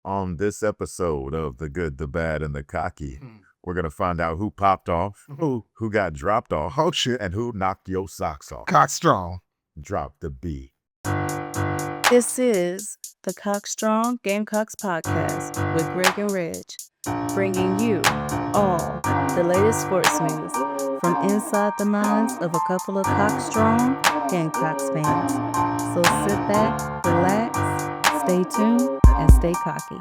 On this episode of The Good, the Bad, and the Cocky, we're going to find out who popped off, who got dropped off, Oh shit. and who knocked your socks off. Cock strong. Drop the B. This is the Cockstrong Gamecocks podcast with Greg and Reg, bringing you all the latest sports news from inside the minds of a couple of Cockstrong Gamecocks fans. So sit back, relax, stay tuned, and stay cocky.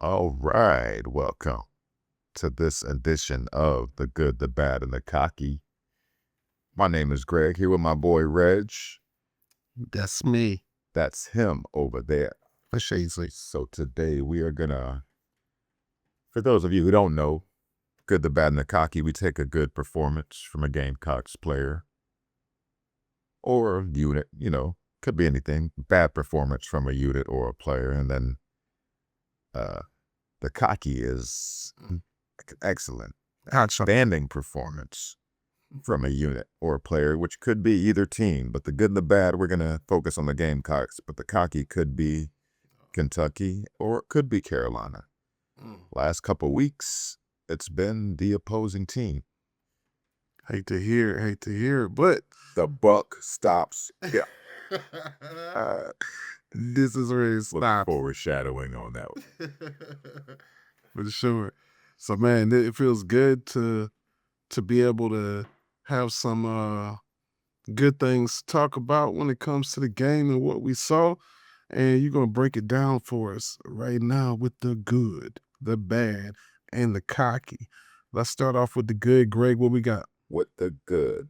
All right, welcome to this edition of The Good, the Bad, and the Cocky. My name is Greg, here with my boy Reg. That's me. That's him over there. Shazley. So today we are gonna, for those of you who don't know, Good, the Bad, and the Cocky, we take a good performance from a Gamecocks player or unit, could be anything. Bad performance from a unit or a player, and then the Cocky is excellent, outstanding performance from a unit or a player, which could be either team. But the good and the bad, we're going to focus on the Gamecocks. But the Cocky could be Kentucky or it could be Carolina. Last couple weeks, it's been the opposing team. Hate to hear it, but the buck stops. Yeah. This is where it stops. Foreshadowing on that one. For sure. So man, it feels good to be able to have some good things to talk about when it comes to the game and what we saw. And you're going to break it down for us right now with the good, the bad, and the cocky. Let's start off with the good. Greg, what we got? With the good.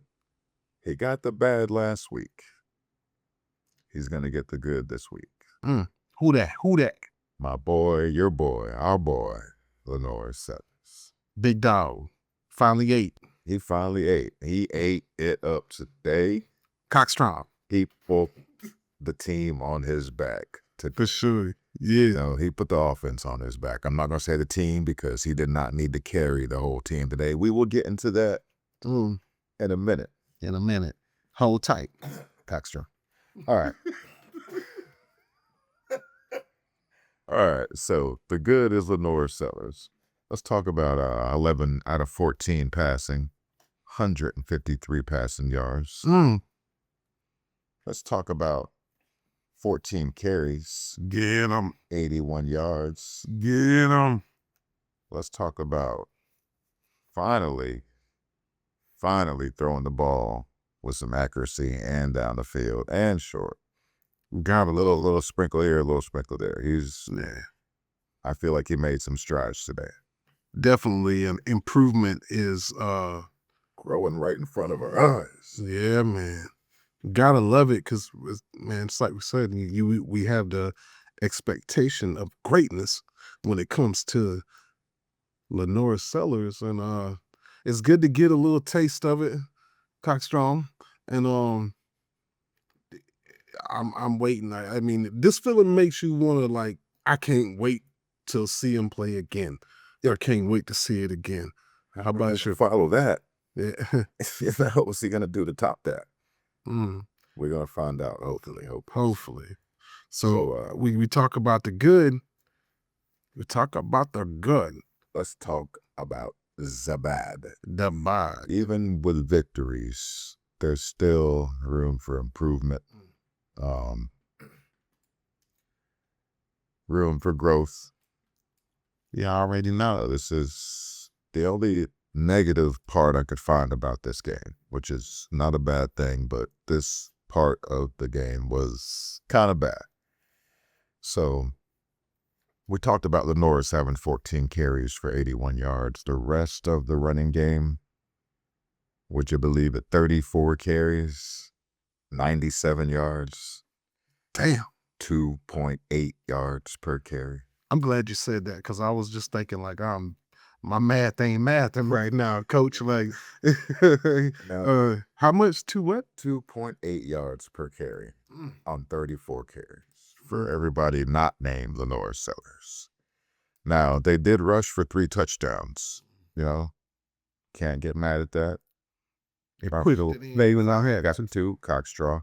He got the bad last week. He's going to get the good this week. Who that? My boy, your boy, our boy, Lenore Sellers. Big dog. Finally ate. He finally ate. He ate it up today. Cockstrong. He put the team on his back. For sure. Yeah. He put the offense on his back. I'm not going to say the team because he did not need to carry the whole team today. We will get into that in a minute. Hold tight. Cockstrong. All right. All right. So the good is Lenore Sellers. Let's talk about 11 out of 14 passing, 153 passing yards. Let's talk about 14 carries. Get 'em. 81 yards. Get 'em. Let's talk about finally throwing the ball with some accuracy and down the field and short. Got a little sprinkle here, a little sprinkle there. I feel like he made some strides today. Definitely an improvement is growing right in front of our eyes. Yeah, man. Gotta love it because, man, it's like we said, we have the expectation of greatness when it comes to Lenore Sellers, and it's good to get a little taste of it, Cockstrong, and I'm waiting. I mean, this feeling makes you want to I can't wait to see him play again, or can't wait to see it again. How about you? Follow that? Yeah. What was he gonna do to top that? We're gonna find out. Hopefully. So we talk about the good. We talk about the good. Let's talk about the bad. The bad. Even with victories, there's still room for improvement. Room for growth. You already know. This is the only negative part I could find about this game, which is not a bad thing, but this part of the game was kind of bad. So we talked about Lenore's having 14 carries for 81 yards. The rest of the running game, would you believe it, 34 carries, 97 yards. Damn. 2.8 yards per carry. I'm glad you said that because I was just thinking my math ain't mathing right now, Coach. How much? To what? 2.8 yards per carry on 34 carries for everybody not named Lenore Sellers. Now, they did rush for 3 touchdowns. Can't get mad at that. They even out here got some 2, Cockstraw.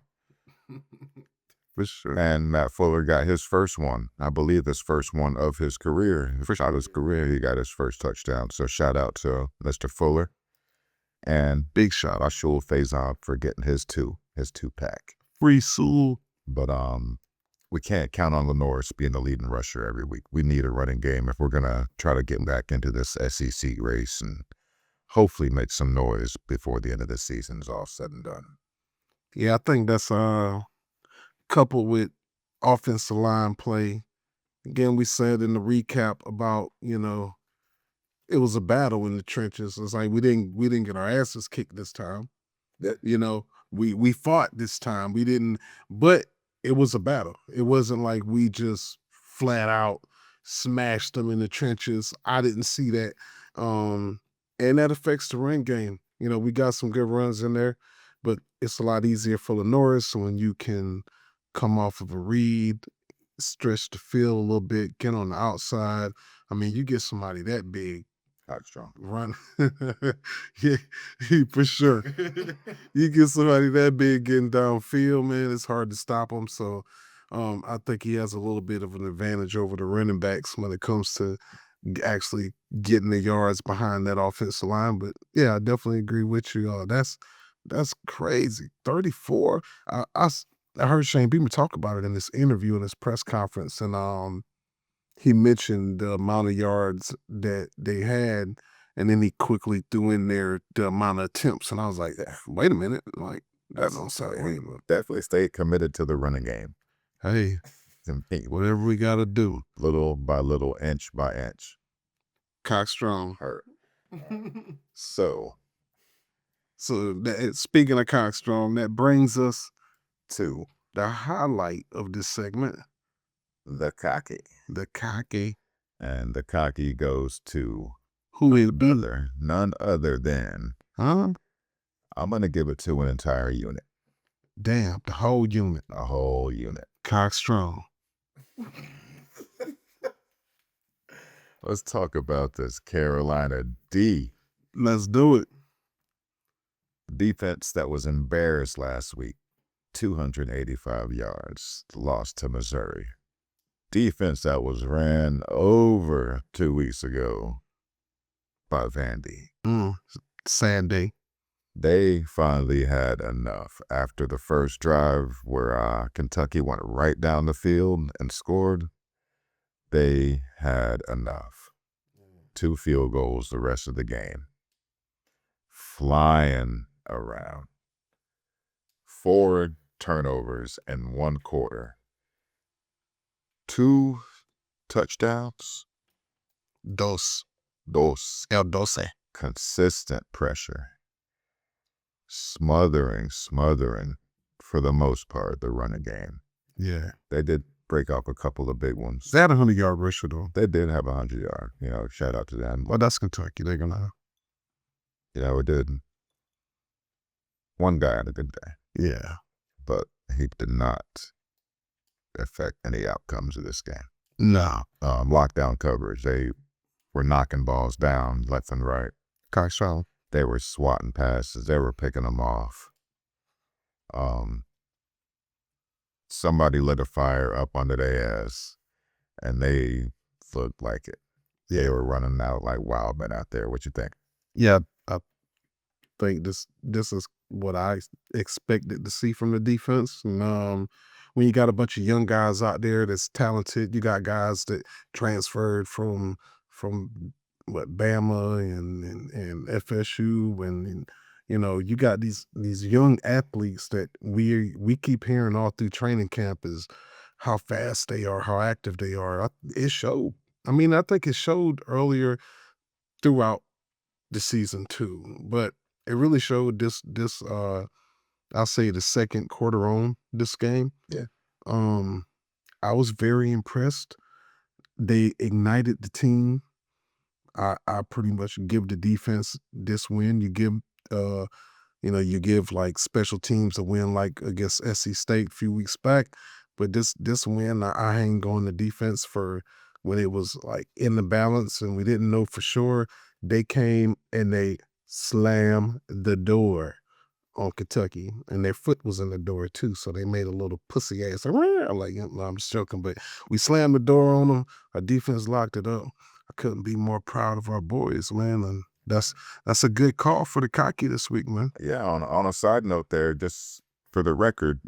For sure. And Matt Fuller got his first one. I believe his first one of his career. Out of his career, he got his first touchdown. So shout out to Mr. Fuller. And Big shout out. Shul Faison for getting his two pack. Free Sewell. But we can't count on Lenoris being the leading rusher every week. We need a running game if we're gonna try to get back into this SEC race and hopefully make some noise before the end of the season is all said and done. Yeah, I think that's coupled with offensive line play. Again, we said in the recap about, it was a battle in the trenches. It's like we didn't get our asses kicked this time. We fought this time. We didn't, but it was a battle. It wasn't like we just flat out smashed them in the trenches. I didn't see that. And that affects the run game. We got some good runs in there, but it's a lot easier for Lenoris when you can come off of a read, stretch the field a little bit, get on the outside. I mean, you get somebody that big, Strong. run. Yeah, for sure. You get somebody that big getting downfield, man, it's hard to stop them. So I think he has a little bit of an advantage over the running backs when it comes to actually getting the yards behind that offensive line. But yeah, I definitely agree with you. That's crazy. 34. I heard Shane Beamer talk about it in this interview in this press conference, and he mentioned the amount of yards that they had, and then he quickly threw in there the amount of attempts, and I was like, wait a minute, like that don't sound right. Definitely stay committed to the running game. Hey, whatever we got to do, little by little, inch by inch. Cock strong. Hurt. So Speaking of Cock strong, that brings us to the highlight of this segment, the cocky. The cocky. And the cocky goes to who is none other than, I'm going to give it to an entire unit. Damn, the whole unit. A whole unit. Cock strong. Let's talk about this Carolina D. Let's do it. Defense that was embarrassed last week. 285 yards. Lost to Missouri. Defense that was ran over 2 weeks ago by Vandy. Sad day. They finally had enough after the first drive where Kentucky went right down the field and scored. They had enough. 2 field goals the rest of the game. Flying around. 4 turnovers in 1 quarter. 2 touchdowns. Dos. El doce. Consistent pressure. Smothering, for the most part, the running game. Yeah. They did break off a couple of big ones. They had a 100-yard rusher, though. They did have 100-yard. Shout out to them. Well, that's Kentucky. They're going to. It did. One guy had a good day. Yeah. But he did not affect any outcomes of this game. No. Lockdown coverage. They were knocking balls down left and right. Cock strong. They were swatting passes. They were picking them off. Somebody lit a fire up under their ass, and they looked like it. Yeah. They were running out like wild men out there. What you think? Yeah, I think this is what I expected to see from the defense. And when you got a bunch of young guys out there that's talented, you got guys that transferred from Bama and FSU, and you got these young athletes that we keep hearing all through training camp is how fast they are, how active they are. It showed. I mean, I think it showed earlier throughout the season too, but it really showed this I'll say the second quarter on this game. Yeah. I was very impressed. They ignited the team. I pretty much give the defense this win. You give like special teams a win like against SC State a few weeks back. But this win, I hang on the defense for when it was like in the balance and we didn't know for sure. They came and they slammed the door on Kentucky, and their foot was in the door too, so they made a little pussy ass. I'm like, no, I'm just joking, but we slammed the door on them. Our defense locked it up. I couldn't be more proud of our boys, man, and that's a good call for the Cocky this week, man. Yeah, on a side note there, just for the record,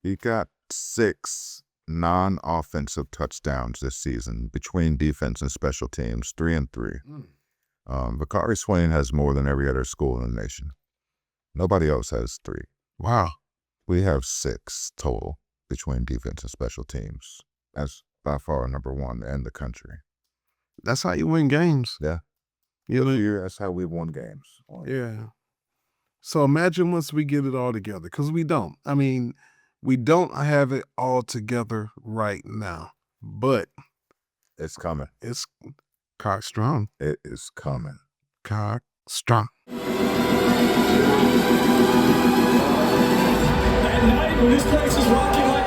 he got 6 non-offensive touchdowns this season between defense and special teams, 3 and 3. Bakari Swain has more than every other school in the nation. Nobody else has 3. Wow. We have 6 total between defense and special teams. That's by far number 1 in the country. That's how you win games. Yeah. You know, That's how we won games. yeah. So imagine once we get it all together, because we don't. I mean, we don't have it all together right now, but It's coming. it's cock strong. It is coming. Cock strong. At night, when this place is rocking like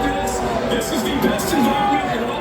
this is the best environment in all